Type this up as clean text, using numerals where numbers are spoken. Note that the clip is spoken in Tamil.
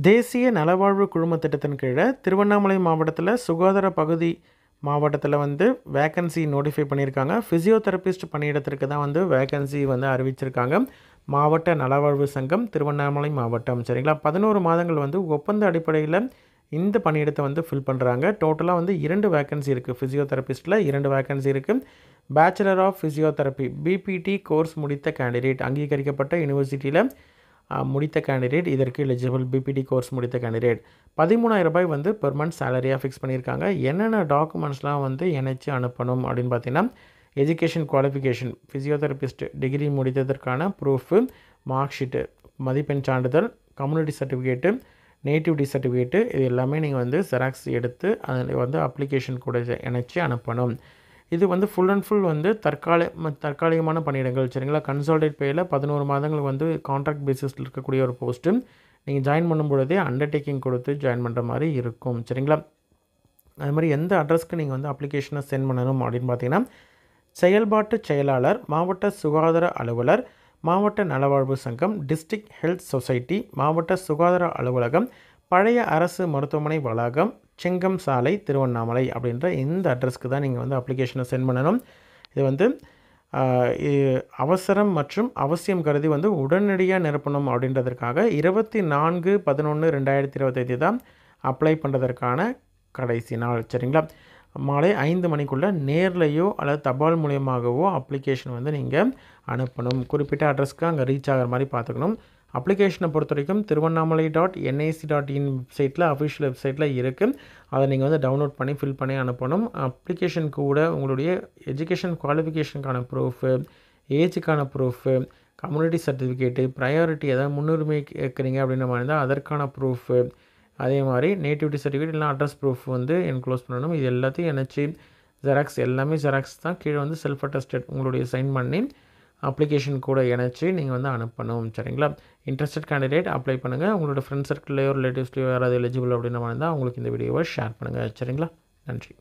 தேசிய நலவாழ்வு குழும திட்டத்தின் கீழ திருவண்ணாமலை மாவட்டத்தில் சுகாதார பகுதி மாவட்டத்தில் வந்து வேக்கன்சி நோட்டிஃபை பண்ணியிருக்காங்க. ஃபிசியோதெரபிஸ்ட் பணியிடத்திற்கு தான் வந்து வேக்கன்சி வந்து அறிவிச்சிருக்காங்க. மாவட்ட நலவாழ்வு சங்கம் திருவண்ணாமலை மாவட்டம். சரிங்களா, 11 மாதங்கள் வந்து ஒப்பந்த அடிப்படையில் இந்த பணியிடத்தை வந்து ஃபில் பண்ணுறாங்க. டோட்டலாக வந்து 2 வேக்கன்சி இருக்குது. ஃபிசியோதெரபிஸ்ட்டில் 2 வேக்கன்சி இருக்குது. Bachelor of physiotherapy BPT course முடித்த கேண்டிடேட், அங்கீகரிக்கப்பட்ட யூனிவர்சிட்டியில் முடித்த கேண்டிடேட் இதற்கு எலிஜிபிள். பிபிடி கோர்ஸ் முடித்த கேண்டிடேட் 13,000 ரூபாய் வந்து பெர் மந்த் சேலரியாக ஃபிக்ஸ் பண்ணியிருக்காங்க. என்னென்ன டாக்குமெண்ட்ஸ்லாம் வந்து இணைச்சி அனுப்பணும் அப்படின்னு பார்த்தீங்கன்னா, எஜுகேஷன் குவாலிஃபிகேஷன், ஃபிசியோதெரபிஸ்ட் டிகிரி முடித்ததற்கான ப்ரூஃபு, மார்க் ஷீட்டு, மதிப்பெண் சான்றிதழ், கம்யூனிட்டி சர்டிஃபிகேட்டு, நேட்டிவிட்டி சர்டிஃபிகேட்டு, இது எல்லாமே நீங்கள் வந்து ஜெராக்ஸ் எடுத்து அதில் வந்து அப்ளிகேஷன் கூட இணைச்சி அனுப்பணும். இது வந்து ஃபுல் அண்ட் ஃபுல் வந்து தற்காலிகமான பணியிடங்கள். சரிங்களா, கன்சால்டேட் பேயில் 11 மாதங்கள் வந்து கான்ட்ராக்ட் பேசிஸில் இருக்கக்கூடிய ஒரு போஸ்ட்டு. நீங்கள் ஜாயின் பண்ணும் பொழுதே அண்டர்டேக்கிங் கொடுத்து ஜாயின் பண்ணுற மாதிரி இருக்கும். சரிங்களா, அது மாதிரி எந்த அட்ரஸ்க்கு நீங்கள் வந்து அப்ளிகேஷனை சென்ட் பண்ணணும் அப்படின்னு பார்த்தீங்கன்னா, செயல்பாட்டு செயலாளர், மாவட்ட சுகாதார அலுவலர், மாவட்ட நலவாழ்வு சங்கம், டிஸ்ட்ரிக்ட் ஹெல்த் சொசைட்டி, மாவட்ட சுகாதார அலுவலகம், பழைய அரசு மருத்துவமனை வளாகம், செங்கம் சாலை, திருவண்ணாமலை அப்படின்ற இந்த அட்ரஸ்க்கு தான் நீங்கள் வந்து அப்ளிகேஷனை சென்ட் பண்ணணும். இது வந்து அவசரம் மற்றும் அவசியம் கருதி வந்து உடனடியாக நிரப்பணும் அப்படின்றதற்காக 24/11/2025 தான் அப்ளை பண்ணுறதற்கான கடைசி நாள். சரிங்களா, மாலை 5 மணிக்குள்ளே நேர்லையோ அல்லது தபால் மூலியமாகவோ அப்ளிகேஷன் வந்து நீங்கள் அனுப்பணும். குறிப்பிட்ட அட்ரஸ்க்கு அங்கே ரீச் ஆகிற மாதிரி பார்த்துக்கணும். அப்ளிகேஷனை பொறுத்த வரைக்கும் திருவண்ணாமலை.nic.in வெப்சைட்டில், அஃபிஷியல் வெப்சைட்டில் இருக்குது. அதை நீங்கள் வந்து டவுன்லோட் பண்ணி ஃபில் பண்ணி அனுப்பணும். அப்ளிகேஷன் கூட உங்களுடைய எஜுகேஷன் குவாலிஃபிகேஷனுக்கான ப்ரூஃபு, ஏஜுக்கான ப்ரூஃபு, கம்யூனிட்டி சர்டிஃபிகேட்டு, ப்ரையாரிட்டி ஏதாவது முன்னுரிமை கேட்குறீங்க அப்படின்ற மாதிரி இருந்தால் அதற்கான ப்ரூஃபு, அதே மாதிரி நேட்டிவிட்டி சர்டிஃபிகேட் இல்லைனா அட்ரஸ் ப்ரூஃப் வந்து என்க்ளோஸ் பண்ணணும். இது எல்லாத்தையும் இணைச்சி ஜெராக்ஸ், எல்லாமே ஜெராக்ஸ் தான். கீழே வந்து செல்ஃப் அட்டஸ்டட் உங்களுடைய சைன் பண்ணி அப்ளிகேஷன் கூட இணைச்சி நீங்கள் வந்து அனுப்பணும். சரிங்களா, இன்ட்ரெஸ்டட் கேண்டிடேட் அப்ளை பண்ணுங்கள். உங்களோட ஃப்ரெண்ட் சர்க்கிள்லையோ ரிலேட்டிவ்ஸ்லையோ யாராவது எலிஜிபிள் அப்படின்ற மாதிரி இருந்தால் அவங்களுக்கு இந்த வீடியோவை ஷேர் பண்ணுங்கள். சரிங்களா, நன்றி.